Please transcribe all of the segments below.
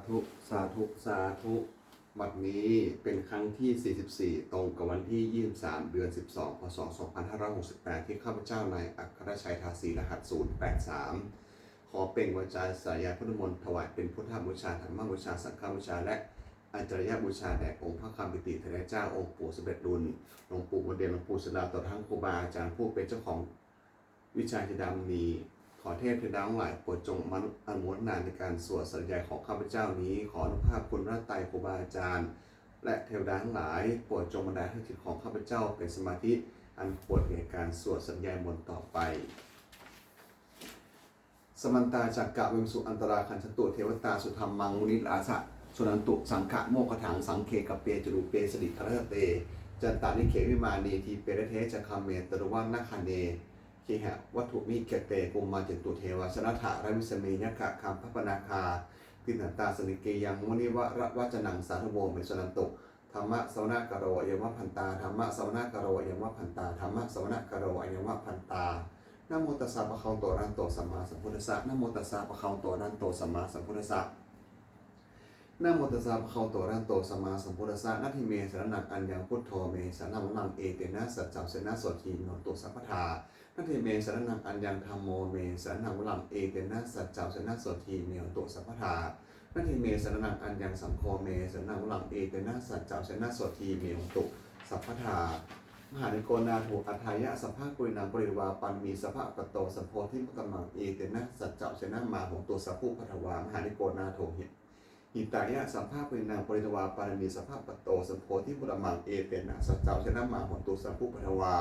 ธุสาธุสาธุบัดนี้เป็นครั้งที่ 44 ตรงกับวันที่ 23 เดือน 12 พศ 2568 ที่ข้าพเจ้านายอัครชัยทาสีรหัส 083 ขอเป็นวาจาสายาพุทธมนต์ถวายเป็นพุทธบูชาธรรมบูชาสังฆบูชาและอาจารยบูชาแด่องค์พระคำปิติเถรเจ้าองค์ปู่สมเด็จดุลหลวงปู่โมเดลหลวงปู่สดาต่อทั้งครูบาอาจารย์ผู้เป็นเจ้าของวิชาจิตามณีขอเทพเทวดาทั้งหลายโปรดจงอนุโมทนาในการสวดสัญญาของข้าพเจ้านี้ขออนุภาพคุณพระไตรครูบาอาจารย์และเทวดาทั้งหลายโปรดจงบันดาลให้จิตของข้าพเจ้าเป็นสมาธิอันโปรดในการสวดสัญญามนต์ต่อไปสมันตาจักกะวิมสุอันตราคันชตุเทวตาสุธรรมมังมุนิลาสะสุนันตุสังขะโมกถังสังเคกเปจรูเปสดิคารเตจันตานิเขวิมานีทีเปรเทจะคาเมตรุวันนาคเนเคหะวัตถุมิเกเตกุมมาจตุเทวาชนะถะราวิสเมยกะคำพระปนาคาตินันตาสนิเกยังมุนิวะระวัจนังสาธุโมเมสนันตุธรรมะสวนากโรอยวะพันตาธรรมะสวนากโรอยวะพันตาธรรมะสวนากโรอยวะพันตานะโมตัสสะภะคะวะโตอะระหะโตสัมมาสัมพุทธัสสะนะโมตัสสะภะคะวะโตอะระหะโตสัมมาสัมพุทธัสสะนะโมตัสสะภะคะวะโตอะระหะโตสัมมาสัมพุทธัสสะนะทิเมสรณังอัญญังพุทโธเมสรณังนังเอเตนะสัจจเสนะโสทีโนตุสัพพทานะทิเมสรณังอัญญังธัมโมเมสรณังนังเอเตนะสัจจเสนะโสทีโนตุสัพพทานะทิเมสรณังอัญญังสังโฆเมสรณังนังเอเตนะสัจจเสนะโสทีโนตุสัพพทามหานิโกนาถูอัฏฐายะสัพพะกุยนังปริวาปันมีสัพพะปะโตสัมโพธิมุตตมังเอเตนะสัจจเสนะมาหงตุสัพพุพัทวามหานิโกนาโถหิตายะสัมภาปุนางปริตวาปารมีสัพพะปะโตสัมโพธิบุรมังเอเตนะสัจเจ้าชนะมาหนตุสัพพุปทวา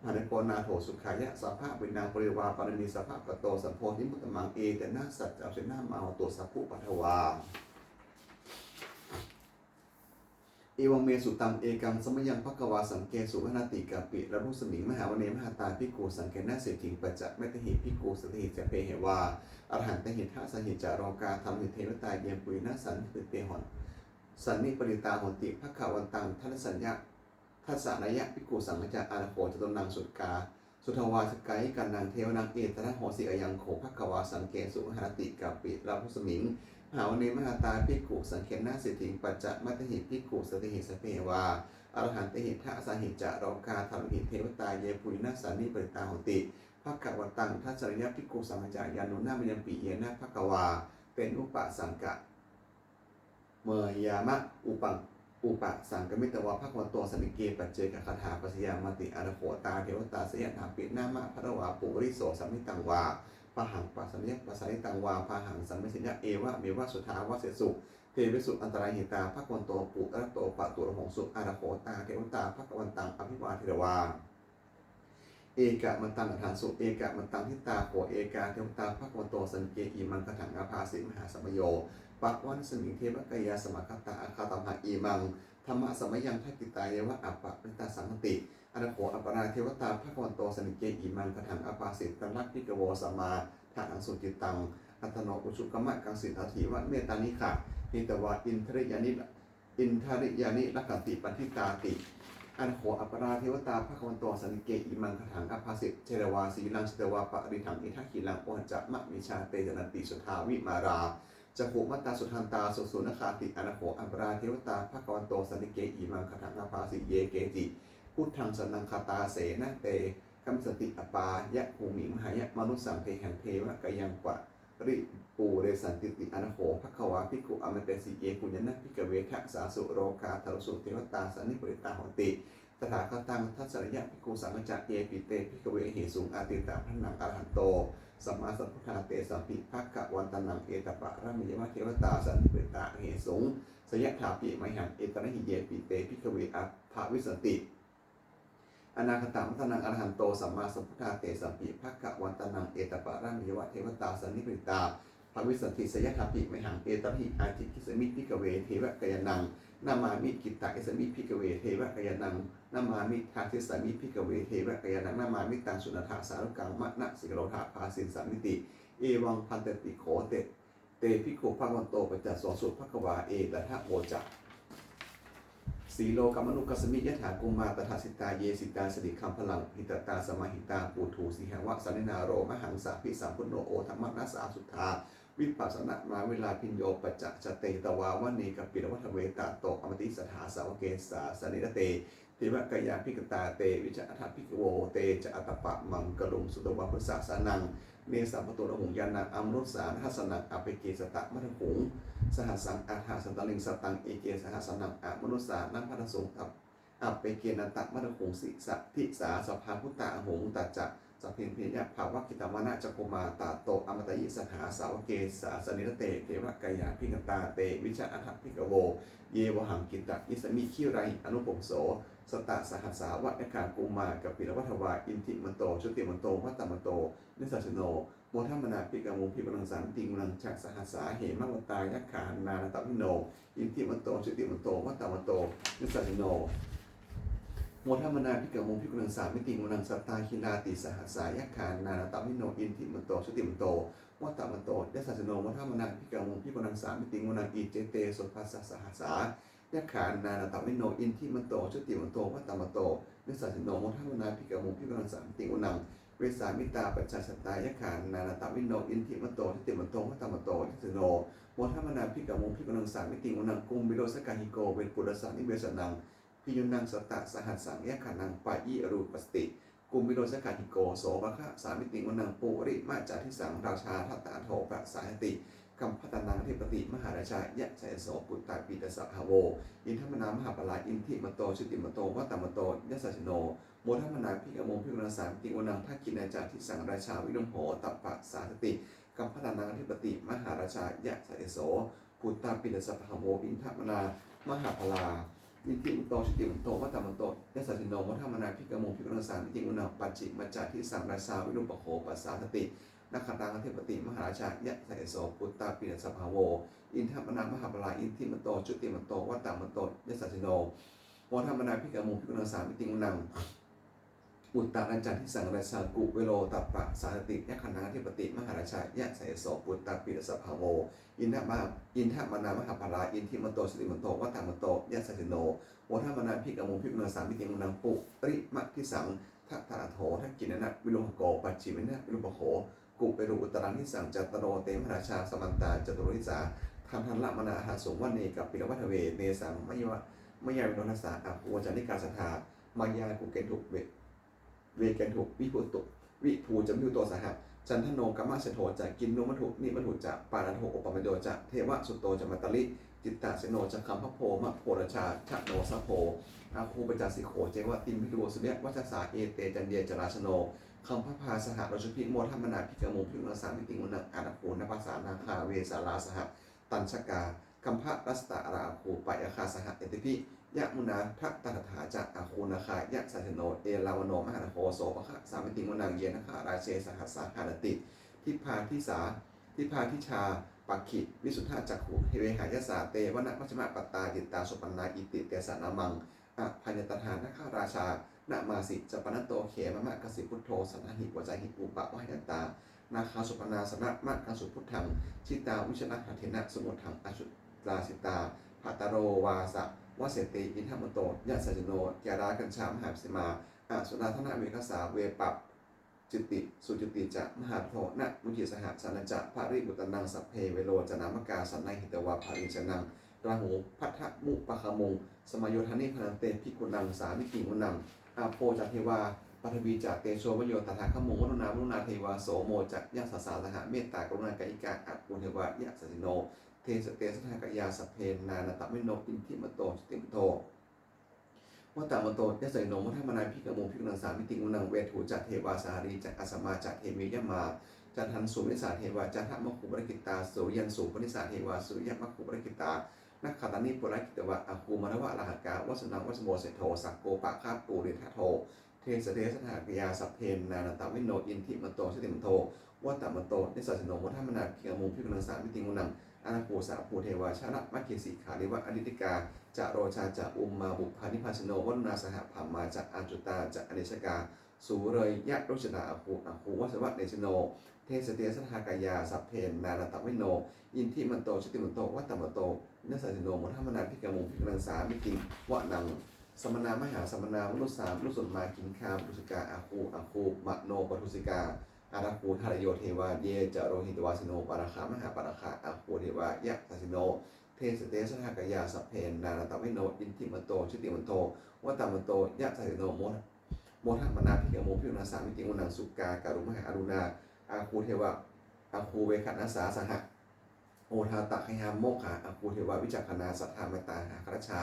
หานิโกนาโถสุขายะสัมภาปุนางปริตวาปารมีสัพพะปะโตสัมโพธิบุรมังเอเตนะสัจเจ้าชนะมาหนตุสัพพุปทวาเอวังเมสุตังเอกังสมยังภควาสังเกสุวนาติกาปิระมุสมิงมหาวเนมหาตาภิกขุสังเกนะเสถิงปัจจะเมตหิภิกขุสติจะเปเหวาอรหันตหิทะสหิจารอกาธรรมิเทวตาเยมปุยนะสันติเตหอนสันนิปริตาหนติภควันตังทัศสัญญะทัศนายะภิกขุสังฆจาอาโหจตุนังสุกาสุทวาสกายกันนังเทวนังเอตระโหสิอยังโขภควาสังเกสุหนาติกาปิระมุสมิงมหาวเนมหาตาภิกขุสังเกนะเสถิงปัจจะเมตหิภิกขุสติหิสเปเหวาอรหันตหิทะสหิจารอกาธรรมิเทวตาเยปุยนะสันนิปริตาหนติภควันตังทัศนายะภิกขุสังฆจายานุนามิยังปิเยนะภควาเป็นอุปสังกะเมยามะอุปสังกมิตวะภควโตสนิเกปัจเจกคาถาปัสยามติอรโหตาเทวตาสยถาปินามะพระวาปุริโสสัมมิตังวาปะหังปัสสัญญปัสสัยตังวาปะหังสัมมิสัญญะเอวะเมวะสุทาวะเสสุเทวิสุอันตรายหิตาภควโตปุระโตปะตุระหงสุอรโหตาเทวตาภควันตังอภิวาเทวาเอกะมันตังอัฏฐานสุเอกะมันตังทิตาโขเอกาเทวตาภควโตสันเกอิมังคถังอาภาสิมหาสมโยปักวันสมิงเทวกายาสมคตาอาคาตมหาอิมังธรรมะสมัยยังทัติตายะวะอัปปะปริตาสังติอรโหอัปปราเทวตาภควโตสันเกอิมังคถังอาภาสิตังลักขิกโวสัมมาทานังสุจิตังอัตโนอุชุกมะกังสิทธิวะเมตานิขะนิตวะอินทริยานิลักขติปันทิตาติอันโหอัปราเทวตาภควันโตสันเกอิมังคถังอภาสิเทรวาสีลังสเตวาปะริถังอิทักขิลังโอหจะมะมิชาเตจนันติสุทาวิมาราจักขุมัตตาสุทันตาสุสุนคาติอันโหอัปราเทวตาภควันโตสันเกอิมังคถังอภาสิเยเกจิพุทธังสนังคาตาเสนะเตกัมสติอปายะภูมิมหายะมนุสสังเทหังเทวะกยังปะริปูเรสันติติอนาโหภควาภิกขุอมเตสิเยกุญนะภิกเวทะสาสุโรคาทารสุเทวตาสันนิปริตาหติตถาคตังทัศนยะภิกขุสังฆจะเยปิเตภิกเวหิสุงอาติตาพนังอรหันโตสัมมาสัมพุทธาเตสัมปิภควันตนังเอตปะระมิยมะเทวตาสันนิปริตาเหสุงสยถาปิมหังเอตระหิเยปิเตภิกเวอัปภวิสติอนาคตมัตนังอรหันโตสัมมาสัมพุทธาเตสัมปิภควันตนังเอตปะระมิยวะเทวตาสันนิปริตาภวิสันติสยถาปิมหังเอตระหิอาทิคิสมิภิกเวเทวะกยนังนามามิกิตตะอิสมิภิกเวเทวะกยนังนามามิทาทิสมิภิกเวเทวะกยนังนามามิตังสุนัทาสารุกังมะนะสิกโรธาภาสินสัมมิติเอวังพันเตติโขเตภิกขุภวันโตปัจจโสสุภควาเอตถะโอจะสีโลกามนุกัสมิยถากุมาตถาสิตาเยสิตาสดิคัมพลังหิตตาสมาหิตาปูทูสิหวะสันนินาโรมหังสาภิสัมพุโนโอธรรมนัสสาสุทธา วิปัสสนามาเวลาพิญโยปัจจะจเตตวาวเนกปิรวัฏเวตาโตอมติสถาสาวเกสาสนิรเตเทวกายาพิกตาเตวิจอัฏฐพิกโวเตจะอัตตปะมังกลุงสุตวะพุทธสาสนังเนสัมปโตระหงยานังอัมรุสานัสนังอภิเกสตะมัทหุงสหัสสังอาถาสันตลิงสตังเอเกสหัสนังอะมนุสานังพัทสงอัปอัปเปเกนันตะมัทหุงสิสัทธิสาสภาพุตตะหงตัจจะสัพเพนเพยะภาวะกิตามนะจักกุมาตาโตอมตะยิสถาสาวเกสาสนิรเตเทวกายาพิกตาเตวิชาอัฏฐพิกโวเยวหังกิตะยิสมิคิไรอนุปงโสสตะสหัสสาวัฏการกุมากับปิรวัฏวาอินทิมันโตชุติมันโตวัตตมันโตนิสัชโนโมทัมมนาปิกามุพิปนังสันติงนังชักสหัสสาเหมะวตายักขานานาตวิโนอินทิมันโตชุติมันโตวัตตมันโตนิสัชโนโมทัมมนาพิกามุพิปนังสามิติงนังสัตตาคินาติสหัสสายักขานานาตวิโนอินทิมันโตชุติมันโตวัตตมันโตนิสัชโนโมทัมมนาพิกามุพิปนังสามิติงนังอิเจเตสุภัสสะสหัสสายักขานานาตวิโนอินทิมันโตชุติมันโตวัตตมันโตนิสัชโนโมทัมมนาพิกามุพิปนังสามิติงนังเวสามิตาปัจจสตายขานนานาตวินโนอินทิมโตทิติมโตวัตมโตทิสโนโมทัมนาพิกามงพิกนังสามิติวนังกุมบิโรสกาหิโกเวปุรสานิเวสนังพิยุนังสตะสหัสสังยขานังปายิอรูปสติกุมบิโรสกาหิโกโสภะสามิติวนังปุริมาจาทิสังราชาทัตตาโทปะสาหติกัมพัตนังเทปติมหาราชายะเสโสปุตตาปีตสะหโวอินทมนามหาปลาอินทิมโตชุติมโตวัตมโตยะสัชโนโมทัมมนาพิกามงพิกนังสามติวนังทักกินาจาทิสังราชาวิรุมโหตัปปะสาสติกัมพัตนังเทปติมหาราชายะเสโสปุตตาปีตสะหโวอินทมนามหาปลาอินทิมโตชุติมโตวัตมโตยะสัชโนโมทัมมนาพิกามงพิกนังสามติวนังปัจจิมัจจาทิสังราชาวิรุมโหปัสสาสตินักขัตตังเทปติมหาราชายะเสโสปุตตาปีตสะหโวอินทมนามหาปลาอินทิมโตชุติมโตวัตตมโตยะสัชโนโมทัมมนาพิกามงพิกนังสามติวนังอุตตานันจันทิสังราชากุเวโรตัปปะสาติยะขันนาธิปติมหาราชายะเสโสปุตตาปิรสภาโวอินทมนามหาภาราอินทิมโตสติมโตวัตตมโตยะสัจโนโมทัมมนาพิกามงพิกนังสามิติมนังปุริมัทิสังทัตตาโถทักกินนะวิโลหโกปัจฉิมนะวิโลปโขกุเปรุอุตตรังทิสังจัตโรเตมหาราชาสมันตาจตุริสาทันละมนาหาสงวันเนกับปิรวัฏเวเนสังมยวะมยาวิโนทัสสะอาภูจันนิกาสถามายากุเกตุเเวกันถุวิภูตุวิภูจะมิวตัวสหัสจันทโนกัมมาเสโทจะกินโนมัถุนิมัถุจะปาณโทอุปมโดจะเทวสุโตจะมัตตลิจิตตาเสโนจะคัมพโพมะโพรชาชะโนสัพโพอาคูปจาสิโขเจวะติมพิโรสุเนวัชสาเอเตจันเดียจราชโนคัมพพาสหราชพิโมทัมมนาพิกมุพิมนาสามิติงุนังอาณภูนภาษานาคาเวสาลาสหตันชกาคัมพะรัสตาราคูปยาคาสหเอติพิยะมุนาทัตตถาจะอาคูนาคายะสัจโนเอลาวโนมหาโพโสภะสามิติงุนังเยนะคาราเชสหัสสาหานติทิพาทิสาทิพาทิชาปักขิวิสุทธาจักขุเฮเวหายสาเตวนะมัชฌิมปัตตาจิตตาสุปันนาอิติเตสานามังอภัญตถานะคาราชานามาสิจปนโตเขมะกสิพุทโธสนะหิวใจหิปุปะวะยันตานาคาสุปนาสนะมะกสุพุทธังชิตาวิชนะหัตเถนะสมุทังอสุตราสิตาภัตตโรวาสะวเสติอินทมโตยะสัจโนยารากัญชามหาสิมาอสุนาธนาเวคสาเวปัปจิติสุจิติจะมหาโทนะมุทิสหสันจะภาริบุตนังสัพเพเวโรจนามกาสันนหิตวาภาริชนังราหูพัทธมุปะคมงสมโยธานิพันเตพิกุนังสามิกิมุนังอาโพจัตเทวาปัทวีจัตเตโชวโยตถาคมงวนุนามนุนาเทวาโสโมจักยะสสาสหเมตตากรุณากอิกาอัปุเทวายะสัจโนเทสเตสถากยาสัพเพนานาตมิโนอินทิมโตสติมโตวัตตมโตยะสัจโนมุทัมมนาพิกมุพิกนังสามิติมุนังเวทูจัตเทวาสารีจักอสมาจัตเทมิยมาจันทันสุมิสาเทวาจันทมะขุปริกิตาสุยันสุปนิสาเทวาสุยมะขุปริกิตานักขัตานิปุริกิตวะอาคูมานวะลาหกาวัสนังวัสโมเสโทสักโกปะคาปูริทะโทเทสเตสถากยาสัพเพนานาตวิโนอินทิมโตสติมโตวัตตมโตนิสัสโนมุทัมมนาพิกมุพิกนังสามิติมุนังอาภูสาภูเทวาชาละมัคคิสิขาริวะอดิติกาจะโรชาจะอุมมาบุพานิพัชโนวัฒนาสหภามาจะอาจุตาจะอเนชกาสูเรยยะโรชนาอาภูวัสวะเดชโนเทสเตสถากยาสัพเพนานาตวิโนอินทิมโตสติมโตวัตตมโตนิสัสโนมุทัมมนาพิกมุพิกนังสามิติวะนังสมณามหาสมณามนุสามนุสุมากินคาปุสิกาอาคูมะโนปทุสิกา อาราคูทารโยเทวาเยจะโรหิตวาสิโนปาราคามหาปาราคาอาคูเทวายะตาสิโนเทสเตสหากยาสัพเพนนานาตวิโนอินทิมันโตชุติมันโตวัตตมันโตยะตาสิโนโมทมนาภิกโมพิวนาสามิติวนังสุกาการุมหาอรุณาอาคูเทวะอาคูเวขันนาสาสหะโอทาตะขยามโมขาอาคูเทวะวิจักขณาสัทธามตาหาครชา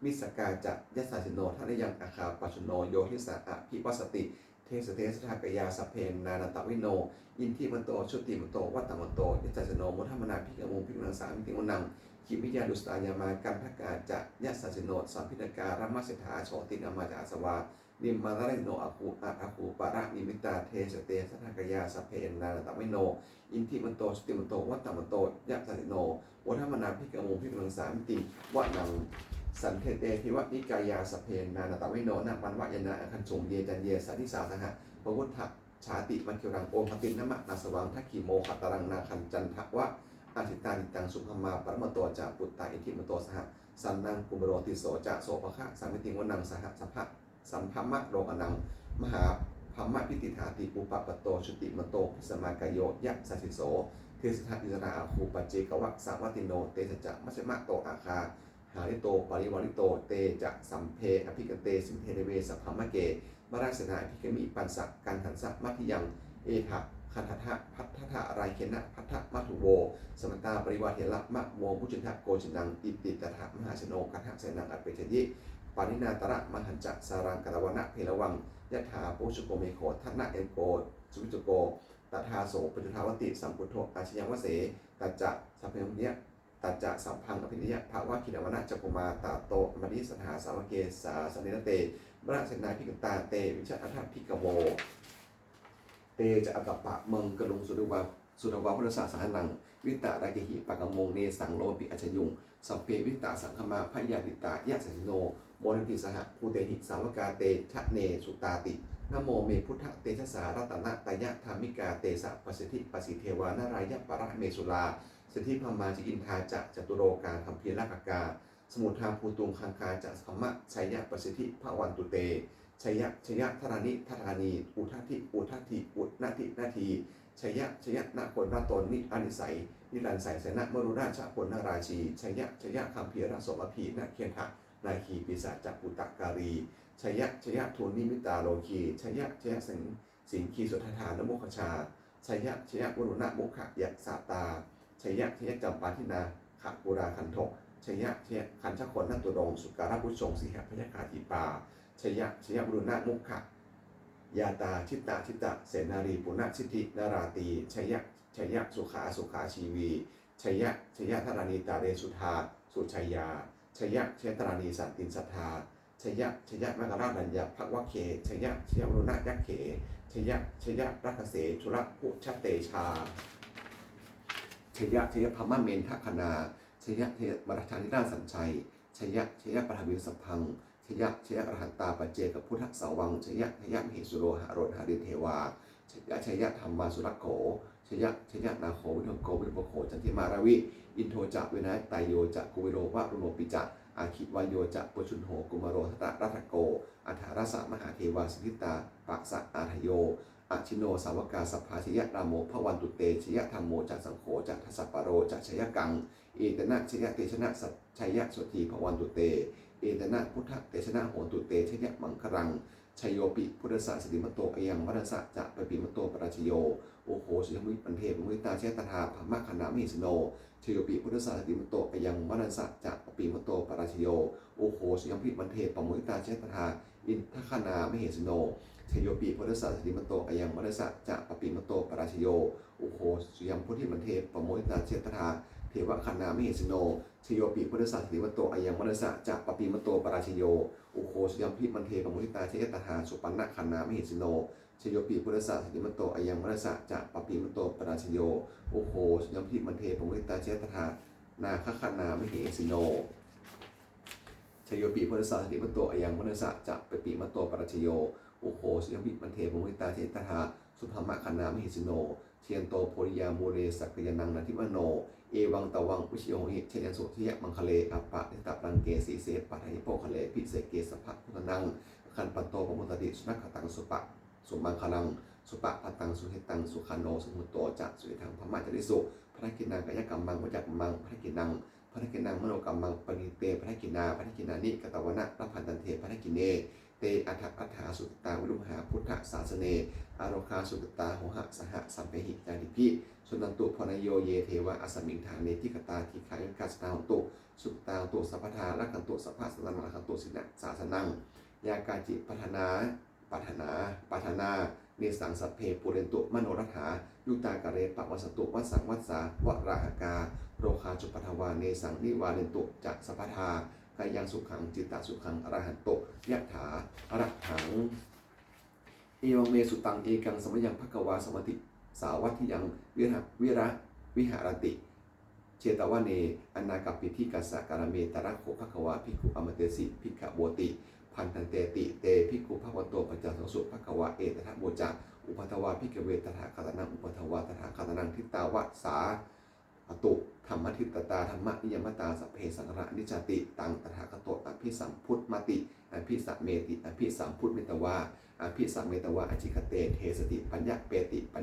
มิสกาจะยัสสาสิโนทันยังอาคาปัชโนโยทิสาอภิปัสสติเทสเตสหากยาสัพเพนนานาตวิโนอินทิมันโตชุติมันโตวัตตมันโตยัสสาสิโนโมทมนาภิกโมพิวนาสามิติวนังขิมิยาดุสตายามากันทกาจะยัสสาสิโนสัมพิตการัมมัสสิทธาโชตินามาจาสวานิมมาตะเรโนอาคูอาคูปาระนิมิตาเทสเตสทากยาสัพเพนนาตวิโนอินทิมันโตสติมันโตวัตตมันโตยะสัสิโนวัฏมนาพิกโมพิกมังสามติวะนังสันเทเตทิวะนิกายาสัพเพนนาตวิโนนาปันวะยนะอคันสงเยจันเยสัทิสาสหะพระพุทธชาติมัคคิรังโอมปตินนมะนาสวังทักขีโมขตรังนาคันจันทวะอาทิตานิตังสุภมาปรมโตจาปุตตาอินทิมโตสหสันนังกุมโรติโสจะโสภคะสามิติวนังสหสัพพะสัมภมะโรอนังมหาภมะพิติธาติปุปปะโตชุติมโตพิสมากายโยยะสัสิโสเทสถาอิสราอาคูปัจเจกวะสาวัติโนเตสจะมัชมะโตอาคาหาริโตปริวาริโตเตจะสัมเพอภิกเตสิมเทเนเวสัพพมะเกมราชนาอภิกมิปันสักกันหันสัมัทิยังเอทะคันทะพัทธะรายเขนะพัทธะมัทุโวสมตาปริวาเถระมะโมมุจินทะโกจินังอิติตถะมหาชโนคัทธะเสนังอัปเปชยิปานินาตระมหันจะสารังกรวนะเพลวังยะถาปุชุโกเมโคทันะเอโกสุวิจุโกตถาโสปุจุทาวติสัมพุทโธอาชยังวเสตัจจะสัพเพมเนียตัจจะสัมพังอภินิยะภาวะคินวนะจักกุมาตาโตมณิสถาสาวเกสาสนินเตมราชนาภิกตาเตวิชอัฏฐภิกโวเตจะอัตตปะเมืองกรุงสุดวะพุทธศาสนานังวิตารากิหิปะกมงเนสังโลปิอัจยุงสัพเพวิตาสังฆมาพยาติตายะสันโนโมนิติสหภูเตหิสาวกาเตชะเนสุตาตินะโมเมพุทธเตชะสารัตนะตายะธรรมิกาเตสะปัสสิทธิปัสสิเทวานารายะปะระเมสุลาสิทธิพมาจิอินทาจะจตุโรกาคัมภีรากกาสมุทาภูตุงคังคาจะสัมมะชัยยะปัสสิทธิภวันตุเตชัยยะธรานิธรานีอุทัติอุนาทีชัยยะนาคนนาตนนิอานิสัยนิรันไสยเสนะมรุราชพลนาราชีชัยยะคัมภีรสมพีนาเคียนทะนาคีปิศาจปุตตการีชัยยะทูนิมิตาโลคีชัยยะสิงคีสุทธานโมคชาชัยยะวรุณะโมขะยะสาตาชัยยะจำปาทินาขะปุราคันโทชัยยะคันชะคนนัตุดงสุการะบุชงสิหพยาคาติปาชัยยะวรุณะโมขะยาตาชิตะเสนารีปุณสิทธินาราตีชัยยะสุขาชีวีชัยยะธรานีตาเรสุธาสุชัยยาชัยยะธรานีสันตินสัทธาชัยยะมกราชัญญะภควเคชัยยะวรุณะยักเขชัยยะรักเสชุระพุชเตชาชัยยะพมะเมนทคณาชัยยะมรชานิราสัญชัยชัยยะปฐวิสัพพังชัยยะอรหันตาปัจเจกพุทธสาวังชัยยะมหิสุโรหะโรหะเดเทวาชัยยะธรรมาสุรักโขชัยยะนาโควิโทโกวิโทโขจันทิมาราวิอินโทจะเวนะไตโยจะกุวิโรวะรุโนปิจะอาคิวายโยจะปุชุนโหกุมารโรทตะรัตโกอัฏฐารสะมหาเทวาสิทธิตาปักษะอาทโยอาชิโนสาวกาสัพพาชยะรามโมภวันตุเตชยะธรรมโมจักสังโฆจักทัสสะปโรจักชยกังเอตนะชยะเตชนะสัจชยะสุธีภวันตุเตเอตนะพุทธเตชนะโหตุเตชยะมังครังชัยโยปิพุทธศาสติมโตอยังวัฏสะจะปปิมโตปราชโยโอโหสุยมุปันเทมุตตาเชตถาภมะขณามิสโนชัยโยปิพุทธศาสติมโตอยังวัฏสะจะปปิมโตปราชโยโอโหสุยมุปันเทปมุตตาเชตถาอินทคณามเหสโนชัยโยปิพุทธศาสติมโตอยังวัฏสะจะปปิมโตปราชโยโอโหสุยมุทิมันเทปมุตตาเชตถาเทวคณามเหสโนชโยปิพุทธศาสติมโตอายังมรสะจากปปิมโตปราชโยอุโคสยามพิมันเทปมุทิตาเชตถาสุปันนะขันนามหิสิโนชโยปิพุทธศาสติมโตอายังมรสะจากปปิมโตปราชโยอุโคสยามพิมันเทปมุทิตาเชตถานาคขันนามหิสิโนชโยปิพุทธศาสติมโตอายังมรสะจากปปิมโตปราชโยอุโคสยามพิมันเทปมุทิตาเชตถาสุภมะขันนามหิสิโนเทียนโตโพริยามูเรสักยานังนันทิมโนเอวังตวังอุชิโยหิเชยันสุทิยะมังคะเลอัปปะนิตาปังเกสีเสปัทหิโปคะเลพิเศเกสภะพุทธนังคันปันโตปมุตติสุนัขตังสุปะสุมังคลัง สุปะปะตังสุหิตังสุขโนสุหุโตจะสุหิทังพม่าจริสุพระกินังกายกรรมังวจักรมังพระกินังมโนกรรมังปณิเตพระกินานิกตวนะรัพันตันเทพระกิเนเตอัฏฐอัฏฐาสุตตาวิรุหาพุทธศาสเนอารคาสุตตาโหหะสหสัมเปหิจาริพิสุนันตุพนโยเยเทวะอสมิงฐานเนทิกตาทิขายกัสตาหุตุสุตตาตุสัพพทาลักขันตุสัพพะสัตตังลักขันตุสินะศาสนังยากาจิปัฏนาเนสังสัพเพปุเรนตุมโนรัฐายุตากะเรปะวัสตุวัสสังวัสสาวราหกาโรคาจุปทวาเนสังนิวาเรนตุจักสัพพทากายังสุขังจิตตสุขังอรหันตุยะถาอรหังเอวังเมสุตังเอกังสมยังภควาสมติสาวัตถิยังวิหารติเชตวะเนอนากัปปิทิกัสสะการเมตระโขภควาภิกขุอมเตสิภิกขโวติพันธันเตติเตภิกขุภควโตปัจจสังสุภควาเอตถะโมจะอุปทวาภิกขเวตถาคตนังอุปทวาตถาคตนังทิตาวะสาตุธรรมทิตตาธรรมนิยมตาสัพเพสังฆะนิจติตังตถาคตอภิสัมพุทธมติอภิสัมเมติอภิสัมพุทธเมตวาอภิสัมเมตวาอจิคเตเทสติปัญญเปติปั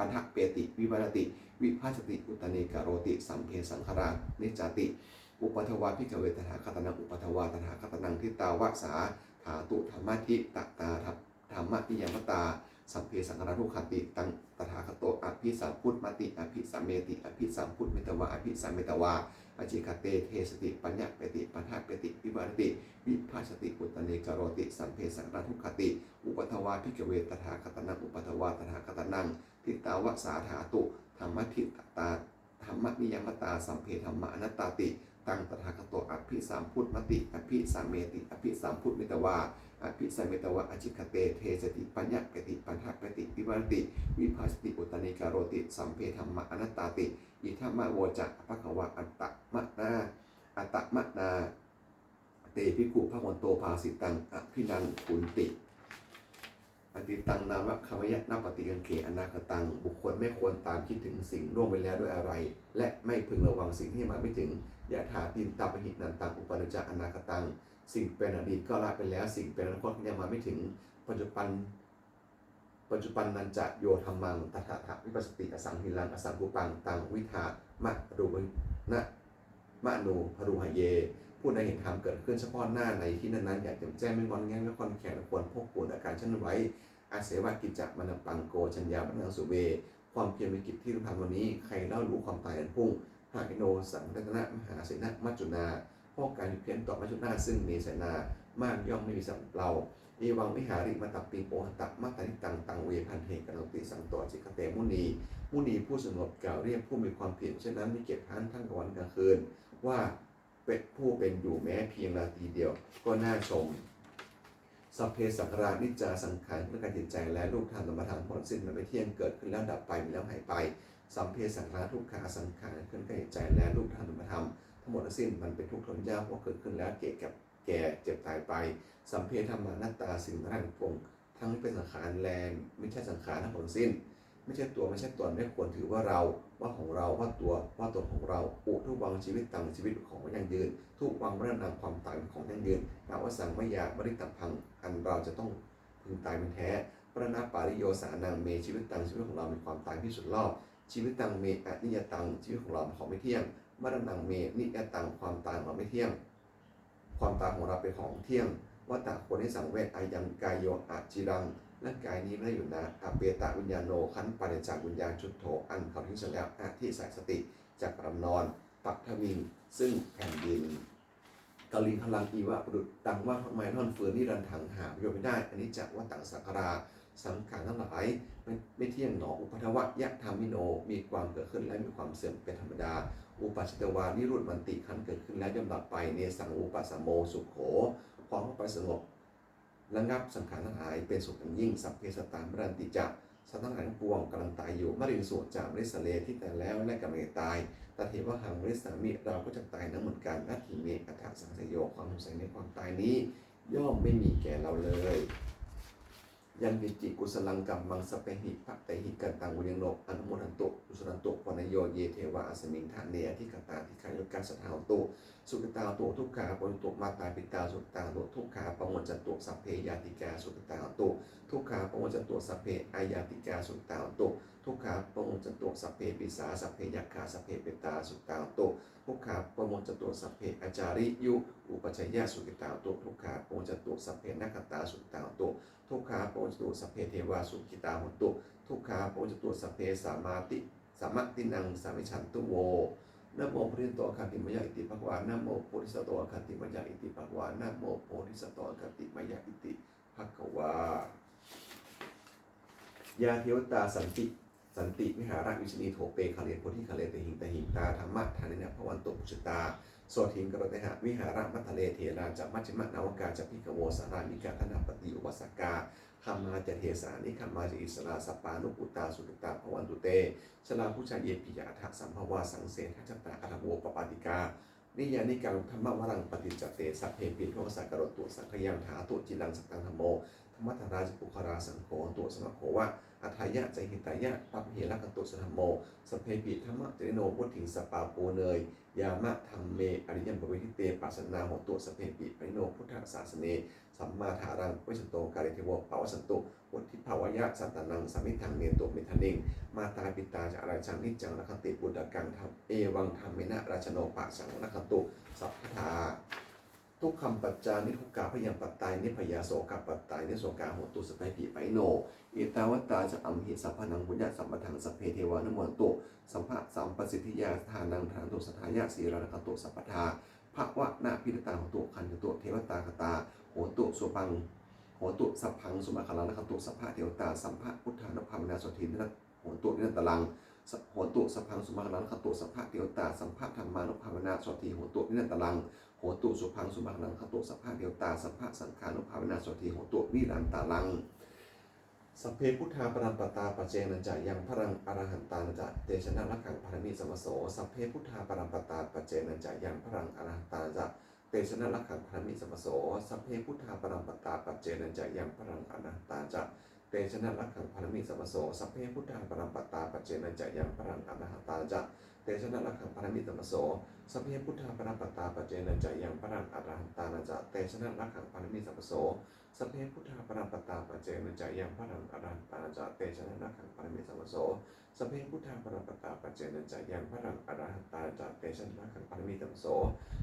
ญหเปติวิวรติวิภาสติอุตเนกโรติสัมเพสังฆรานิจติอุปทวาภิกขเวตถาคตนังอุปทวาตถาคตนังทิตาวะสาถาตุธรรมทิตตาธรรมนิยมตาสัมเพสังฆราทุขติตังตถาคตอภิสัมพุทธมติอภิสัมเมติอภิสัมพุทธเมตวาอภิสัมเมตวาอจิคเตเทสติปัญญเปติปัญหเปติวิวรติวิภาสติอุตเนกโรติสัมเพสังฆราทุขติอุปทวาภิกขเวตถาคตนังอุปทวาตถาคตนังทิตาวะสาถาตุธรรมทิตตาธรรมนิยมตาสัมเพธรรมอนัตตาติตังตถาคตอภิสัมพุทธมติอภิสัมเมติอภิสัมพุทธเมตวาอภิสัมเมตวะอจิคเตเทสติปัญญเปติปัญหเปติวิวรติวิภาสติอุตเนกโรติสัมเพธรรมอนัตตาติอิทัมมะโวจะภควะอัตตมะนาเตภิกขุภวันโตภาสิตังอภินันขุนติอติตังนามะคำยะนาปฏิกังเขอนาคตังบุคคลไม่ควรตามคิดถึงสิ่งล่วงไปแล้วด้วยอะไรและไม่พึงระวังสิ่งที่มาไม่ถึงยะถาตินตาปหินันตังอุปนิจจอนาคตังสิ่งเป็นอดีตก็ละไปแล้วสิ่งเป็นอนาคตยังมาไม่ถึงปัจจุบันนันจะโยธรรมังตถาถะวิปัสสติอสังหิลังอสังกุปังตังวิธามะรูนะมะนูพรูหเยผู้ใดเห็นธรรมเกิดขึ้นเฉพาะหน้าในที่นั้นอยากจะแจ้งไม่งอนแง่ไม่คอนแขนควรพกปูนอาการชั้นไว้อาเสวะกิจจะมันปังโกชัญญาบังสุเวความเพียรมีกิจที่รู้ทำวันนี้ใครเล่ารู้ความตายอันพุ่งหากิโนสังรัตนะมหาเสนะมัจจุนาพวกการเพียรต่อมัจจุนาซึ่งมีเสนามากย่อมไม่มีสำหรับเราเอวังวิหาริมาตัปปีโปหตัมัตตานิตังเวพันเหกันติสังต่อจิกเตมุนีผู้สงบกล่าวเรียกผู้มีความเพียรเช่นนั้นมีเกียรติทั้งกลางวันกลางคืนว่าเป็นผู้เป็นอยู่แม้เพียงนาทีเดียวก็น่าชมสัพเพสังขารานิจจาสังขารเพื่อการจิตใจและรูปธรรมธรรมธรรมผลสิ้นมันไม่เที่ยงเกิดขึ้นแล้วดับไปมีแล้วหายไปสัพเพสังขาราทุกขาสังขารเพื่อการจิตใจและรูปธรรมธรรมธรรมทั้งหมดทั้งสิ้นมันเป็นทุกข์ทนยากเพราะเกิดขึ้นแล้วแก่เจ็บตายไปสัมเพธรรมานัตตาสิ่งทั้งปวงทั้งเป็นสังขารแลไม่ใช่สังขารทั้งหมดสิ้นไม่ใช่ตัวไม่ใช่ตนไม่ควรถือว่าเราว่าของเราว่าตนของเราทุกวังชีวิตต่างชีวิตของยั่งยืนทุกวังมรณะความตายของยั่งยืนนาวสังมยาบริตัพังอันเราจะต้องพึงตายเป็นแท้ปรณาปาริโยสานังเมชีวิตต่างชีวิตของเรามีความตายที่สุดรอบชีวิตต่างเมอนิยตังชีวิตของเราของไม่เที่ยงมรณะเมนิยตังความตายของเราไม่เที่ยงความตายของเราเป็นของเที่ยงวัตตะโคนิสังเวชอายังกายโยอาจิรังร่างกายนี้ไม่ได้อยู่นะอาเปตะวิญญาโนขันปัจจากวิญญาณชุดโถอันเขาทิ้งเสร็จแล้วที่ใส่สติจากรำนอนปักทวินซึ่งแผ่นดินกลิงพลังอีวะบุรุษดังว่าทำไมท่อนฟืนนี่รันถังหาประโยชน์ไม่ได้อันนี้จากว่าต่างสังขาราสังขารทั้งหลายไม่เที่ยงหนออุปทวะยะธรรมิโนมีความเกิดขึ้นและมีความเสื่อมเป็นธรรมดาอุปัชฌตวานิรุตมันติขันเกิดขึ้นแล้วย่อมดับไปเนสังอุปสัมโมสุขโขความเข้าไปสงบระงับสังขารทั้งหลายเป็นสุขอย่างยิ่งสัพเพสตามรันติจะสัตว์ทั้งหลายทั้งปวงกำลังตายอยู่มรินสุจากมริสเลที่แต่แล้วและกำลังตายตถเทวะหังมริสามิเราก็จะตายนั้นเหมือนกันนัตถิเมอัฏฐสังสยโยความสงสัยในความตายนี้ย่อมไม่มีแก่เราเลย ยันติจิกุสลังกัมมังสเปหิภะเตหิกันตังวุญโนอนุโมทันตุกุสลันตุปนโยเยเทวะอสมิงทานเนที่กตาที่ขายุกาสถาตุสุขตาตุทุกขาปนตุมาตาปิตาสุขตาตุทุกขาปมจตุสัพเพยาติกาสุขตาตุทุกขาปมจตุสัพเพอายาติกาสุขตาตุทุกขาปมจตุสัพเพปิสาสัพเพยักขาสัพเพเปตาสุขตาตุทุกขาปมจตุสัพเพอาจาริยุอุปชัยยะสุขตาตุทุกขาปมจตุสัพเพนักขตาสุขตาตุทุกขาปมจตุสัพเพเทวาสุขิตาหุตุทุกขาปมจตุสัพเพสามาตินังสามิชันตุโวนะโมพุทธิโตอะคันติมยะอิติภควานะโมโพธิสัตว์โตอะคันติมยะอิติภควานะโมโพธิสัตว์โตอะคันติมยะอิติภควายาเทวตาสันติวิหารวิชนีโถเปคาเลโพธิคาเลตหิงตหิงตาธรรมะทานินะพวันตุปุชตาโสถิงกรตหะวิหารมัทะเลเถราจัมัชฌิมนาวกาจัพิกโวสารามิกาธนาปฏิอุปสกาขมาจะเทสานิขมาจะอิสราสปานุปุตตาสุตตาพวันตุเตชลาพุชาเยปิยาทัสัมภวาสังเสทัจตาอัตโวปปาติกานิยานิกังธรรมวรังปฏิจจเตสัพเพปิโทสักกรตุสังขยังถาตุจิลังสักตังธรรมโมธรรมธราจปุคราสังโฆตัวสมโขวะอัฏฐายะใจหิตายะปัพเพละกตุสธรรมโมสเพปิธรรมะเจโนวุถิงสปาปูเนยยามะธรรมเมอริยมปวิทิเตปัสสนาโหตุสเพปิปริโนพุทธศาสเนสัมมาทารังวิสโตกาลิเทวะปาวสันตุวุฒิภาวะยะสัตตนังสมิทังเนตุเมทันิงมาตาปิตาจะราชังนิจังละคติบุตรกังธรรมเอวังธรรมเมนะราชโนปะสังละคตุสัพพทาทุกคำปัจจานิทุกกาพยังปัตตายนิพยาโสกับปัตตายนิโสกาโหตุสไปปิไปโนอิตาวตาจะอัมหิสัพพนังบุญญาสัมปทังสัพเพเทวานโมตุสัมภะสัมปสิทธิยาทานังทานตุสทายะสีรานคตุสัพพทาภะวะนาพิรตาโหตุคันตุเทวตาคตาโหตุสุปังโหตุสัพพังสุมาคลังคตุสัพพะเทวตาสัมภะพุทธานุภาเวนะโสทินโหตุนิรันตลังโหตุสัพพังสุมาคลังคตุสัพพะเทวตาสัมภะธรรมานุภาเวนะโสทิโหตุนิรันตลังโหตุสุพังสุมาคลังคตุสัพพะเทวตาสัมภะสังขานุภาเวนะโสทิโหตุนิรันตลังสัพเพพุทธาปรัมปตาปัจเจนันจะยังพรังอรหันตานันจะเตชนะลักขังพรมิสมโสสัพเพพุทธาปรัมปตาปัจเจนันจะยังพรังอรหันตานันจะเตชนะลักขังพรมิสมโสสัพเพพุทธาปรัมปตาปัจเจนันจะยังพรังอรหันตานันจะเตชนะลักขังพรมิสมโสสัพเพพุทธาปรัมปตาปัจเจนันจะยังพรังอรหันตานันจะเตชนะลักขังพรมิสมโสสัพเพพุทธาปรัมปตาปัจเจนันจะยังพรังอรหันตานันจะเตชนะลักขังพรมิสมโสสัพเพพุทธาปรัมปตาปัจเจนันจะยังพรังอรหันตานันจะเตชนะลักขังพรมิสมโสสัพเพพุทธาปรัมปตาปัจเจนันจะยังพรังอรหันตานันจะเตชนะลักขังพรมิสมโส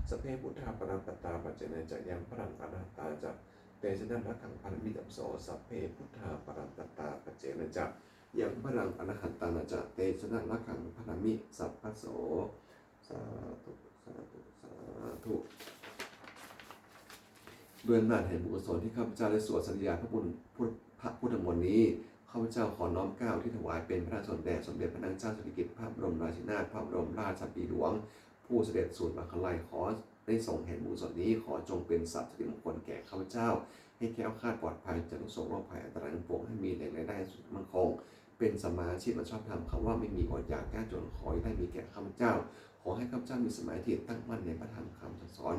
สัพเพพุทธาปรัมปตาปัจเจนันจะยังพรังอรหันตานันจะเตชนะลักขังพรมิสมโสสัพเพพุทธาปรัมปตาปัจเจนันจะยังพรังอรหันตานันจะเตชนะลักขังพรมิสัพพโสสาธุสาธุสาธุด้วยอำนาจแห่งบุญกุศลที่ข้าพเจ้าได้สวดสัญญาพระพุทธมนต์นี้ข้าพเจ้าขอน้อมเกล้าที่ถวายเป็นพระราชสนแด่สมเด็จพระนางเจ้าสิริกิติ์พระบรมราชินีนาถพระบรมราชปีหลวงผู้เสด็จสู่มังคลัยขอได้ส่งแห่งบุญกุศลนี้ขอจงเป็นสัพสิริมงคลแก่ข้าพเจ้าให้แคล้วคลาดปลอดภัยจากทุกโศกโรคภัยอันตรายทั้งปวงให้มีแหล่งรายได้สุขมั่นคงเป็นสมาชิกมันชอบธรรมคำว่าไม่มีอดอยากยากจนขอให้ได้มีแก่ข้าพเจ้าขอให้ข้าพเจ้ามีสมาธิตั้งมั่นในพระธรรมคำสอน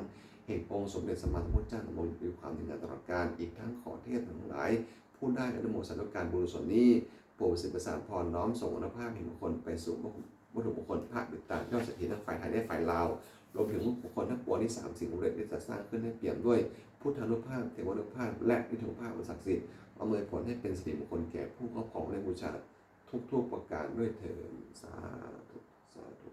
แห่งองค์สมเด็จสมมาสัมพุทธเจ้าดำรงอยู่ด้วยความถึงงานตลอดกาลอีกทั้งขอเทศทั้งหลายผู้ได้อนุโมทนาการบุญกุศลนี้โปรดสิประสานพรน้อมส่งอนุภาพแห่งบุคคลไปสู่วัตถุบุคคลภาคบิดายอดเศรษฐีทั้งฝ่ายไทยและฝ่ายลาวรวมถึงบุคคลทั้งปวงที่3สิ่งสำเร็จได้จัดสร้างขึ้นให้เปี่ยมด้วยพุทธานุภาพเทวานุภาพและนิทุภาพอันศักดิ์สิทธิ์อำนวยผลให้เป็นสิริมงคลแก่ผู้ครอบครองและบูชาทุกประการด้วยเถิดสาธุสาธุ